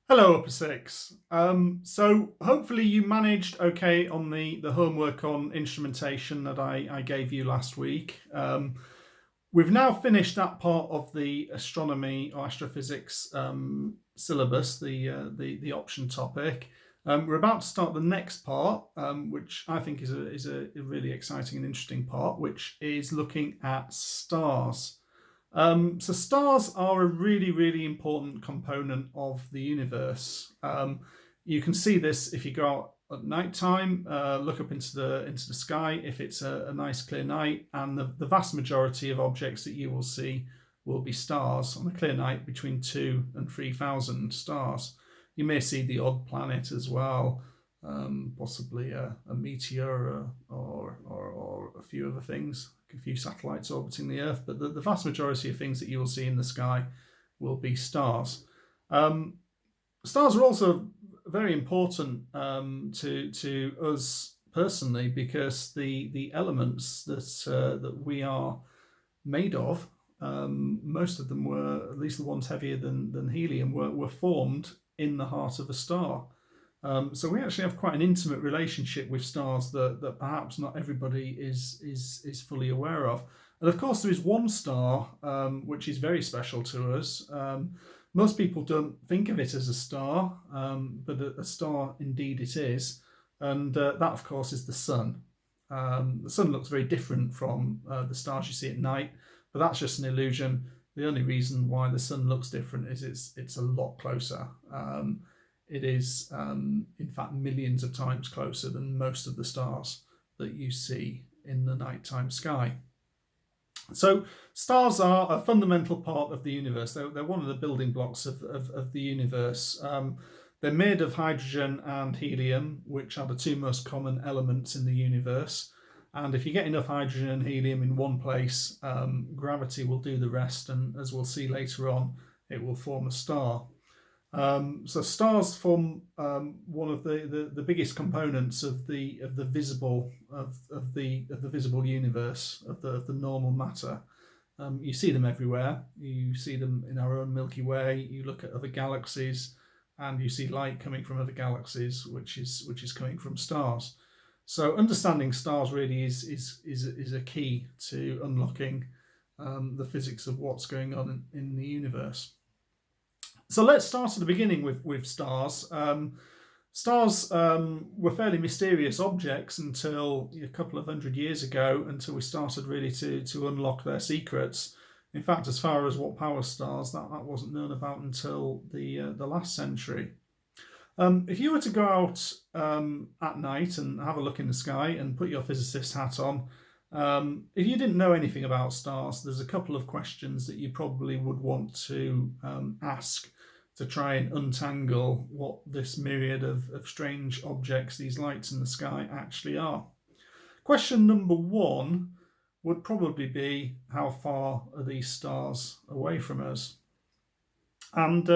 Hello, Upper Six. So hopefully you managed okay on the homework on instrumentation that I gave you last week. We've now finished that part of the astronomy or astrophysics syllabus, the option topic. We're about to start the next part, which I think is a really exciting and interesting part, which is looking at stars. So stars are a really, really important component of the universe. You can see this if you go out at night time, look up into the sky if it's a nice clear night, and the vast majority of objects that you will see will be stars on a clear night, between 2 and 3,000 stars. You may see the odd planet as well, possibly a meteor or a few other things, a few satellites orbiting the Earth, but the vast majority of things that you will see in the sky will be stars. Stars are also very important to us personally, because the elements that we are made of, most of them were, at least the ones heavier than helium, were formed in the heart of a star. So we actually have quite an intimate relationship with stars that perhaps not everybody is fully aware of. And of course, there is one star which is very special to us. Most people don't think of it as a star, but a star indeed it is. And that, of course, is the sun. The sun looks very different from the stars you see at night, but that's just an illusion. The only reason why the sun looks different is it's a lot closer. It is, in fact, millions of times closer than most of the stars that you see in the nighttime sky. So stars are a fundamental part of the universe. They're one of the building blocks of the universe. They're made of hydrogen and helium, which are the two most common elements in the universe. And if you get enough hydrogen and helium in one place, gravity will do the rest. And as we'll see later on, it will form a star. So stars form one of the biggest components of the visible visible universe, of the normal matter. You see them everywhere. You see them in our own Milky Way. You look at other galaxies, and you see light coming from other galaxies, which is coming from stars. So understanding stars really is a key to unlocking the physics of what's going on in the universe. So let's start at the beginning with stars. Stars were fairly mysterious objects until a couple of hundred years ago, until we started really to unlock their secrets. In fact, as far as what powers stars, that wasn't known about until the last century. If you were to go out at night and have a look in the sky and put your physicist hat on, if you didn't know anything about stars, there's a couple of questions that you probably would want to ask to try and untangle what this myriad of strange objects, these lights in the sky, actually are. Question number one would probably be, how far are these stars away from us? And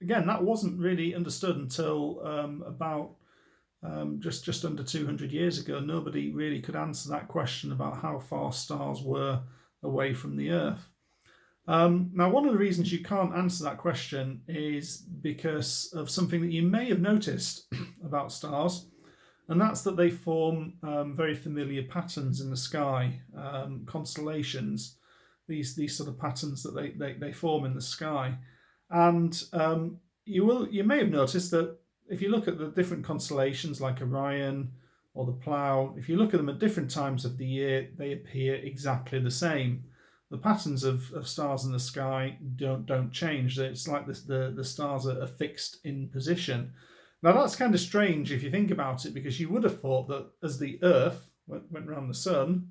again, that wasn't really understood until about just under 200 years ago. Nobody really could answer that question about how far stars were away from the Earth. Now, one of the reasons you can't answer that question is because of something that you may have noticed about stars, and that's that they form very familiar patterns in the sky, constellations, these sort of patterns that they form in the sky. And you may have noticed that if you look at the different constellations like Orion or the Plough, if you look at them at different times of the year, they appear exactly the same. The patterns of stars in the sky don't change. It's like the stars are fixed in position. Now that's kind of strange if you think about it, because you would have thought that as the Earth went around the sun,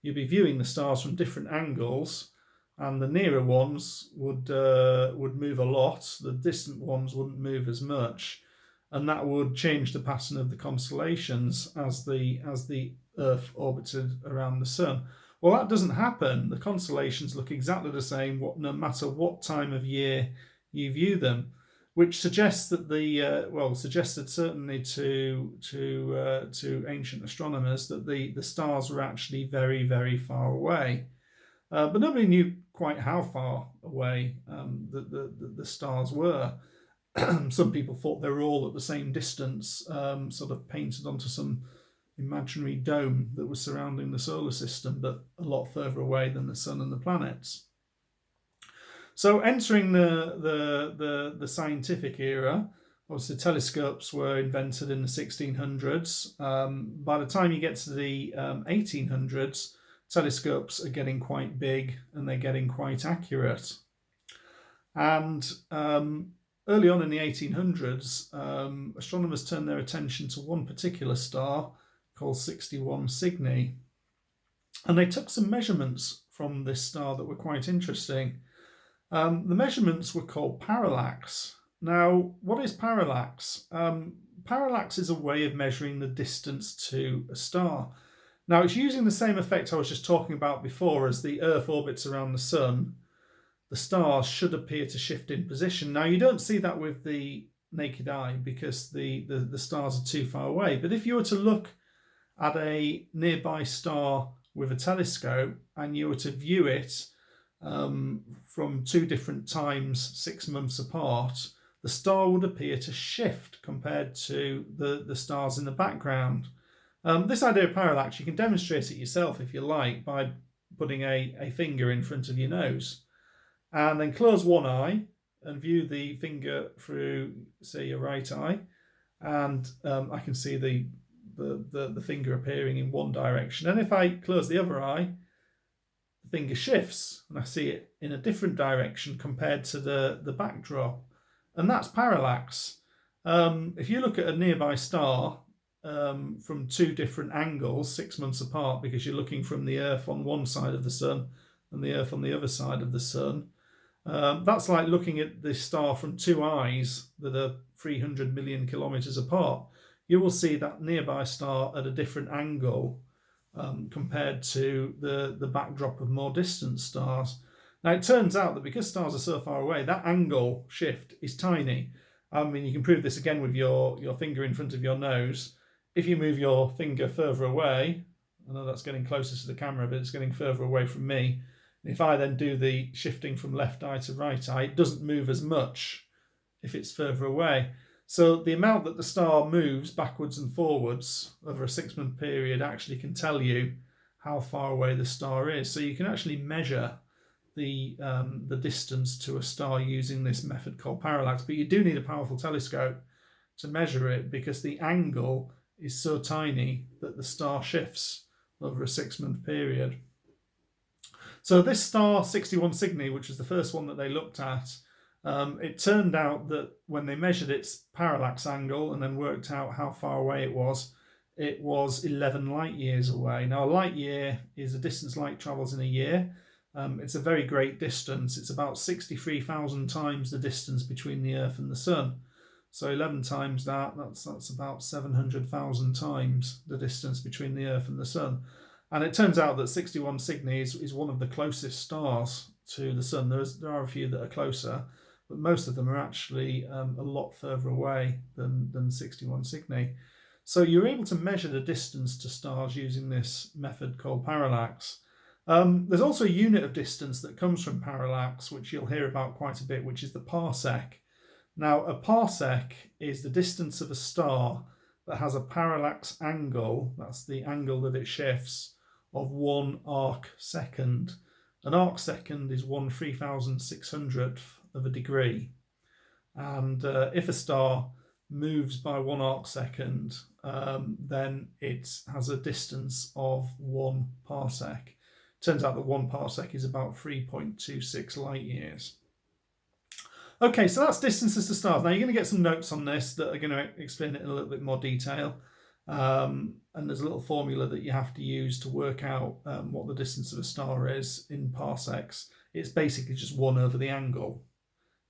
you'd be viewing the stars from different angles, and the nearer ones would move a lot. The distant ones wouldn't move as much, and that would change the pattern of the constellations as the Earth orbited around the sun. Well, that doesn't happen. The constellations look exactly the same, no matter what time of year you view them, which suggests that suggested certainly to ancient astronomers that the stars were actually very, very far away. But nobody knew quite how far away the stars were. Some people thought they were all at the same distance, sort of painted onto some imaginary dome that was surrounding the solar system, but a lot further away than the sun and the planets. So entering the scientific era, obviously telescopes were invented in the 1600s. By the time you get to the 1800s, telescopes are getting quite big and they're getting quite accurate. And early on in the 1800s, astronomers turned their attention to one particular star called 61 Cygni. And they took some measurements from this star that were quite interesting. The measurements were called parallax. Now, what is parallax? Parallax is a way of measuring the distance to a star. Now, it's using the same effect I was just talking about before. As the Earth orbits around the sun, the stars should appear to shift in position. Now, you don't see that with the naked eye because the stars are too far away. But if you were to look at a nearby star with a telescope and you were to view it from two different times 6 months apart, the star would appear to shift compared to the stars in the background. This idea of parallax, you can demonstrate it yourself if you like by putting a finger in front of your nose and then close one eye and view the finger through, say, your right eye, and I can see the finger appearing in one direction. And if I close the other eye, the finger shifts and I see it in a different direction compared to the backdrop. And that's parallax. If you look at a nearby star from two different angles, 6 months apart, because you're looking from the Earth on one side of the sun and the Earth on the other side of the sun, that's like looking at the star from two eyes that are 300 million kilometers apart. You will see that nearby star at a different angle compared to the backdrop of more distant stars. Now, it turns out that because stars are so far away, that angle shift is tiny. I mean, you can prove this again with your finger in front of your nose. If you move your finger further away, I know that's getting closer to the camera, but it's getting further away from me. And if I then do the shifting from left eye to right eye, it doesn't move as much if it's further away. So the amount that the star moves backwards and forwards over a 6 month period actually can tell you how far away the star is. So you can actually measure the distance to a star using this method called parallax. But you do need a powerful telescope to measure it because the angle is so tiny that the star shifts over a 6 month period. So this star 61 Cygni, which was the first one that they looked at, it turned out that when they measured its parallax angle and then worked out how far away it was 11 light years away. Now, a light year is the distance light travels in a year. It's a very great distance. It's about 63,000 times the distance between the Earth and the Sun. So 11 times that's about 700,000 times the distance between the Earth and the Sun. And it turns out that 61 Cygni is one of the closest stars to the Sun. There are a few that are closer, but most of them are actually a lot further away than 61 Cygni. So you're able to measure the distance to stars using this method called parallax. There's also a unit of distance that comes from parallax, which you'll hear about quite a bit, which is the parsec. Now, a parsec is the distance of a star that has a parallax angle, that's the angle that it shifts, of 1 arc second. An arc second is 1/3600th of a degree. And if a star moves by 1 arc second, then it has a distance of 1 parsec. Turns out that 1 parsec is about 3.26 light years. Okay, so that's distances to stars. Now you're going to get some notes on this that are going to explain it in a little bit more detail. And there's a little formula that you have to use to work out what the distance of a star is in parsecs. It's basically just 1 over the angle,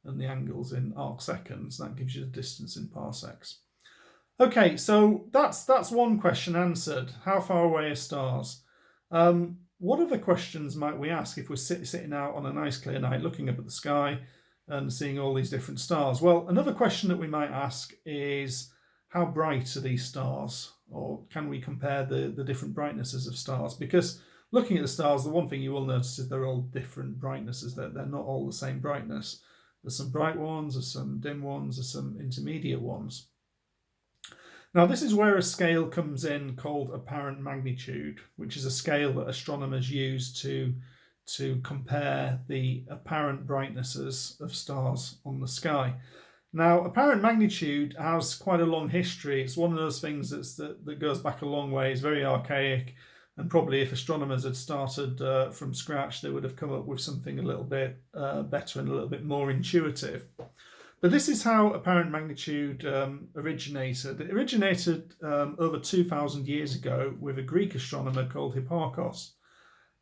and the angle's in arc seconds. That gives you the distance in parsecs. Okay, so that's one question answered. How far away are stars? What other questions might we ask if we're sitting out on a nice clear night looking up at the sky and seeing all these different stars? Well, another question that we might ask is, how bright are these stars? Or can we compare the different brightnesses of stars? Because looking at the stars, the one thing you will notice is they're all different brightnesses. They're not all the same brightness. There's some bright ones, there's some dim ones, there's some intermediate ones. Now, this is where a scale comes in called apparent magnitude, which is a scale that astronomers use to compare the apparent brightnesses of stars on the sky. Now, apparent magnitude has quite a long history. It's one of those things that goes back a long way. It's very archaic, and probably if astronomers had started from scratch, they would have come up with something a little bit better and a little bit more intuitive. But this is how apparent magnitude originated. It originated over 2,000 years ago with a Greek astronomer called Hipparchus.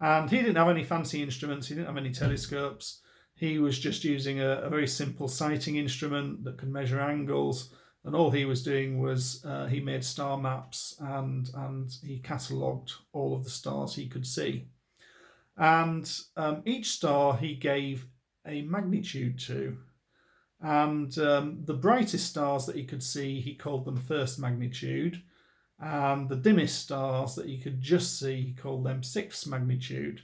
And he didn't have any fancy instruments, he didn't have any telescopes. He was just using a very simple sighting instrument that could measure angles. And all he was doing was he made star maps and he catalogued all of the stars he could see. And each star he gave a magnitude to. And the brightest stars that he could see, he called them first magnitude. And the dimmest stars that he could just see, he called them sixth magnitude.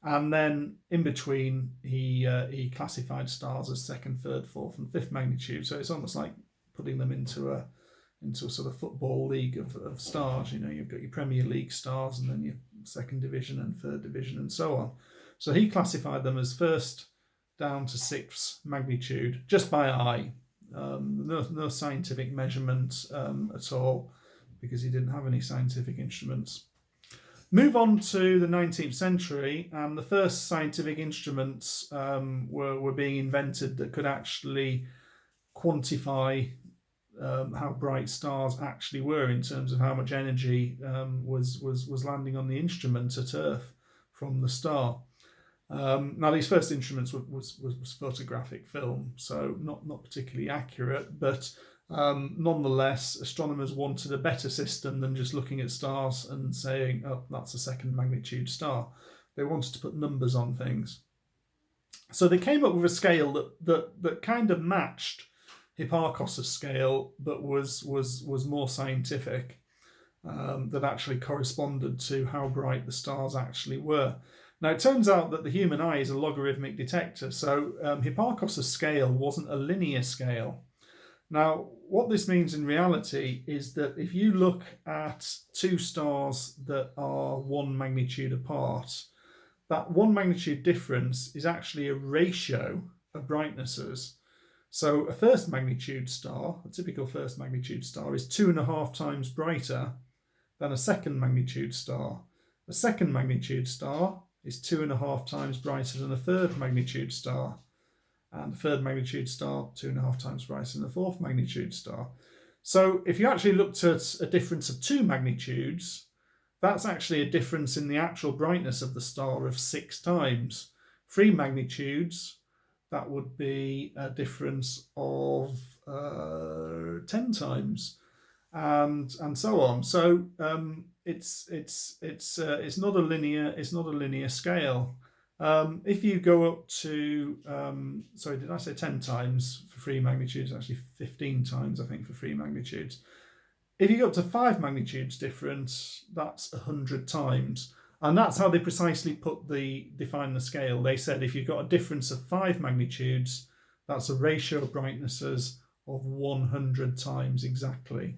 And then in between, he classified stars as second, third, fourth, and fifth magnitude. So it's almost like putting them into a sort of football league of stars. You know, you've got your Premier League stars, and then your second division and third division, and so on. So he classified them as first down to sixth magnitude just by eye. No scientific measurement at all, because he didn't have any scientific instruments. Move on to the 19th century, and the first scientific instruments were being invented that could actually quantify how bright stars actually were in terms of how much energy was landing on the instrument at Earth from the star. Now, these first instruments was photographic film, so not particularly accurate, but nonetheless, astronomers wanted a better system than just looking at stars and saying, oh, that's a second magnitude star. They wanted to put numbers on things. So they came up with a scale that kind of matched Hipparchus' scale, but was more scientific, that actually corresponded to how bright the stars actually were. Now, it turns out that the human eye is a logarithmic detector, so Hipparchus' scale wasn't a linear scale. Now, what this means in reality is that if you look at two stars that are one magnitude apart, that one magnitude difference is actually a ratio of brightnesses. So a first magnitude star, a typical first magnitude star, is 2.5 times brighter than a second magnitude star. A second magnitude star is 2.5 times brighter than a third magnitude star. And the third magnitude star, 2.5 times brighter than the fourth magnitude star. So if you actually looked at a difference of 2 magnitudes, that's actually a difference in the actual brightness of the star of 6 times. 3 magnitudes, that would be a difference of 10 times, and so on. So it's not a linear scale. If you go up to, sorry, did I say 10 times for 3 magnitudes? Actually 15 times, I think, for 3 magnitudes. If you go up to 5 magnitudes difference, that's 100 times. And that's how they precisely define the scale. They said if you've got a difference of 5 magnitudes, that's a ratio of brightnesses of 100 times exactly.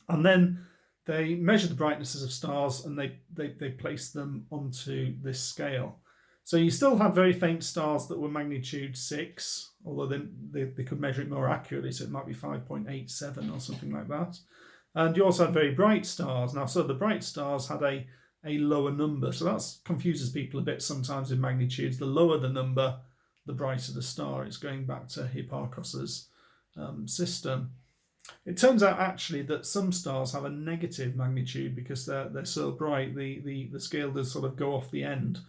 And then they measured the brightnesses of stars and they placed them onto this scale. So you still had very faint stars that were magnitude 6, although they could measure it more accurately, so it might be 5.87 or something like that. And you also had very bright stars. Now, so the bright stars had a lower number, so that confuses people a bit sometimes with magnitudes. The lower the number, the brighter the star. It's going back to Hipparchus's system. It turns out actually that some stars have a negative magnitude because they're so bright, the scale does sort of go off the end.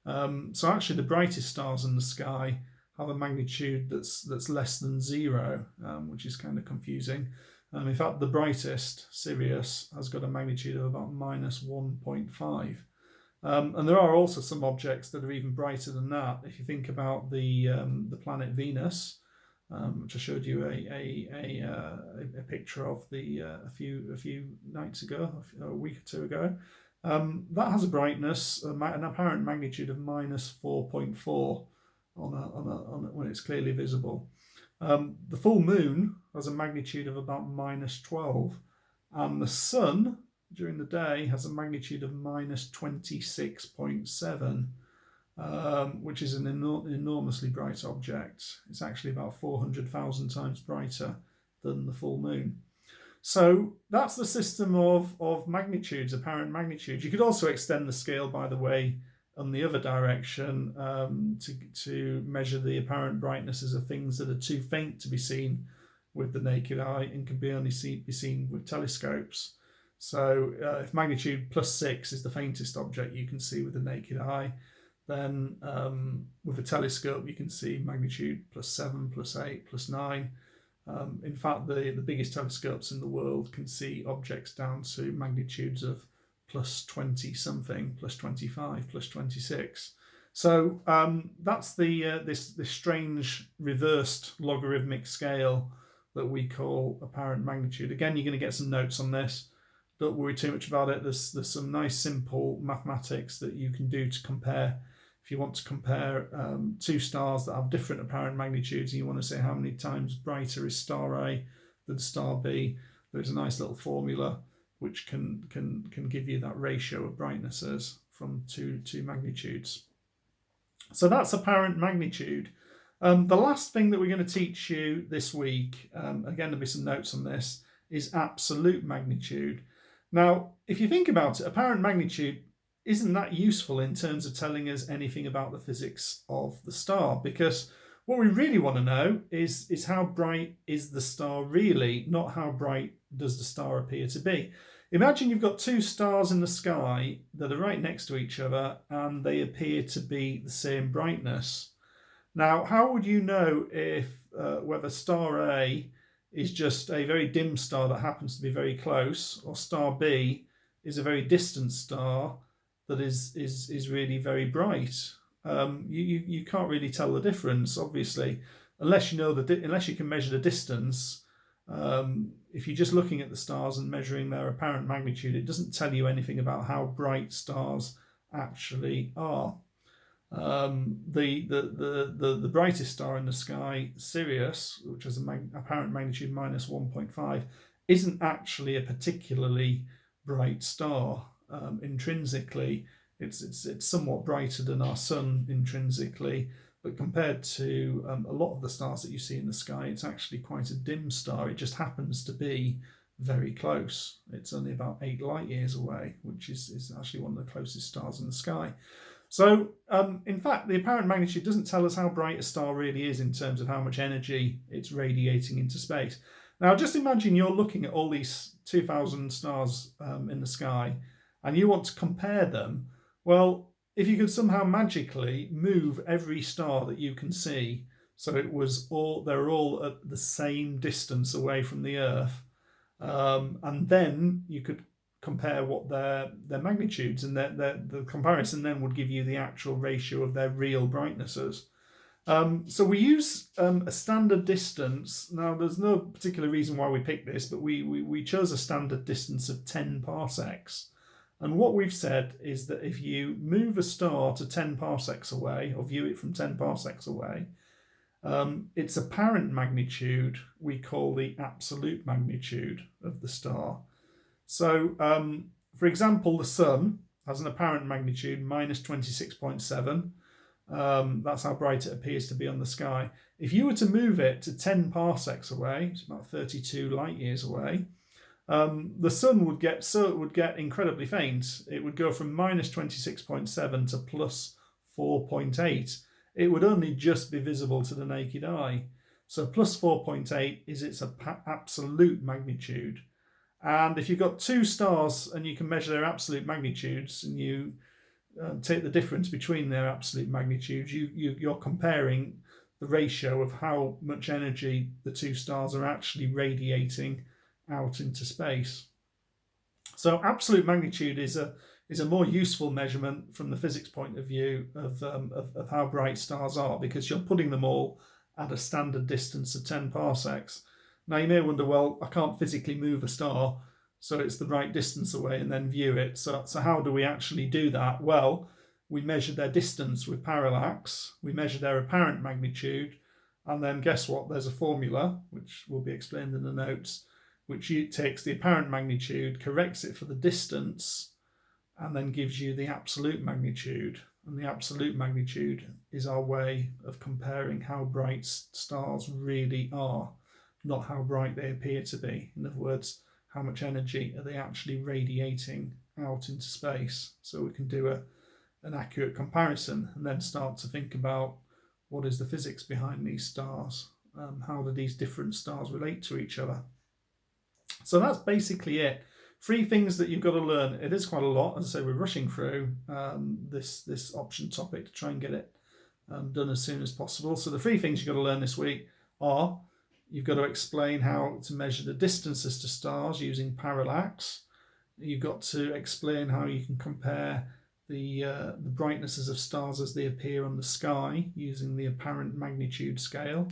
So actually the brightest stars in the sky have a magnitude that's less than 0, which is kind of confusing. In fact, the brightest, Sirius, has got a magnitude of about minus 1.5. And there are also some objects that are even brighter than that. If you think about the planet Venus, which I showed you a picture of a few nights ago, a week or two ago, that has a brightness, an apparent magnitude of minus 4.4. when it's clearly visible. The full moon has a magnitude of about -12, and the sun during the day has a magnitude of -26.7, which is an enormously bright object. It's actually about 400,000 times brighter than the full moon. So that's the system of magnitudes, apparent magnitudes. You could also extend the scale, by the way, on the other direction, to measure the apparent brightnesses of things that are too faint to be seen with the naked eye and can be only be seen with telescopes. So if magnitude +6 is the faintest object you can see with the naked eye, then with a telescope you can see magnitude +7, +8, +9. In fact, the biggest telescopes in the world can see objects down to magnitudes of +20 something, +25, +26. So that's this strange reversed logarithmic scale that we call apparent magnitude. Again, you're going to get some notes on this. Don't worry too much about it. There's some nice simple mathematics that you can do to compare. If you want to compare two stars that have different apparent magnitudes and you want to say how many times brighter is star A than star B, there's a nice little formula which can give you that ratio of brightnesses from two magnitudes. So that's apparent magnitude. The last thing that we're going to teach you this week, again there'll be some notes on this, is absolute magnitude. Now, if you think about it, apparent magnitude isn't that useful in terms of telling us anything about the physics of the star, because what we really want to know is how bright is the star really, not how bright does the star appear to be. Imagine you've got two stars in the sky that are right next to each other and they appear to be the same brightness. Now, how would you know if whether star A is just a very dim star that happens to be very close, or star B is a very distant star that is really very bright? You can't really tell the difference, obviously, unless you know unless you can measure the distance. If you're just looking at the stars and measuring their apparent magnitude, it doesn't tell you anything about how bright stars actually are. The brightest star in the sky, Sirius, which has an apparent magnitude -1.5, isn't actually a particularly bright star. Intrinsically, it's somewhat brighter than our sun intrinsically, but compared to a lot of the stars that you see in the sky, it's actually quite a dim star. It just happens to be very close. It's only about 8 light years away, which is actually one of the closest stars in the sky. So, in fact, the apparent magnitude doesn't tell us how bright a star really is in terms of how much energy it's radiating into space. Now, just imagine you're looking at all these 2,000 stars in the sky, and you want to compare them. Well, if you could somehow magically move every star that you can see so they're all at the same distance away from the Earth, and then you could compare what their magnitudes, and the comparison then would give you the actual ratio of their real brightnesses. So we use a standard distance. Now, there's no particular reason why we picked this, but we chose a standard distance of 10 parsecs. And what we've said is that if you move a star to 10 parsecs away, or view it from 10 parsecs away, its apparent magnitude we call the absolute magnitude of the star. So, for example, the sun has an apparent magnitude -26.7. That's how bright it appears to be on the sky. If you were to move it to 10 parsecs away, it's about 32 light years away, the sun would get incredibly faint. It would go from -26.7 to +4.8. It would only just be visible to the naked eye. So +4.8 is its absolute magnitude. And if you've got two stars and you can measure their absolute magnitudes, and you take the difference between their absolute magnitudes, you're comparing the ratio of how much energy the two stars are actually radiating out into space. So absolute magnitude is a more useful measurement from the physics point of view of how bright stars are, because you're putting them all at a standard distance of 10 parsecs. Now, you may wonder, well, I can't physically move a star, so it's the right distance away and then view it. So how do we actually do that? Well, we measure their distance with parallax, we measure their apparent magnitude, and then guess what? There's a formula, which will be explained in the notes, which takes the apparent magnitude, corrects it for the distance, and then gives you the absolute magnitude. And the absolute magnitude is our way of comparing how bright stars really are, not how bright they appear to be. In other words, how much energy are they actually radiating out into space? So we can do an accurate comparison and then start to think about what is the physics behind these stars? How do these different stars relate to each other? So that's basically it. 3 things that you've got to learn. It is quite a lot. As I say, we're rushing through this option topic to try and get it done as soon as possible. So the 3 things you've got to learn this week are: you've got to explain how to measure the distances to stars using parallax. You've got to explain how you can compare the brightnesses of stars as they appear on the sky using the apparent magnitude scale.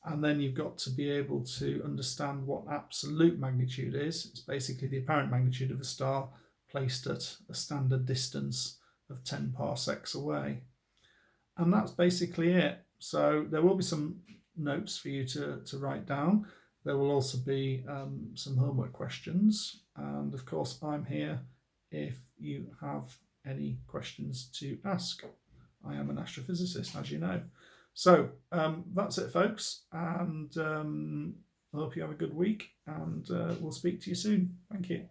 And then you've got to be able to understand what absolute magnitude is. It's basically the apparent magnitude of a star placed at a standard distance of 10 parsecs away. And that's basically it. So there will be some notes for you to write down. There will also be some homework questions. And of course, I'm here if you have any questions to ask. I am an astrophysicist, as you know. So that's it, folks, and I hope you have a good week, and we'll speak to you soon. Thank you.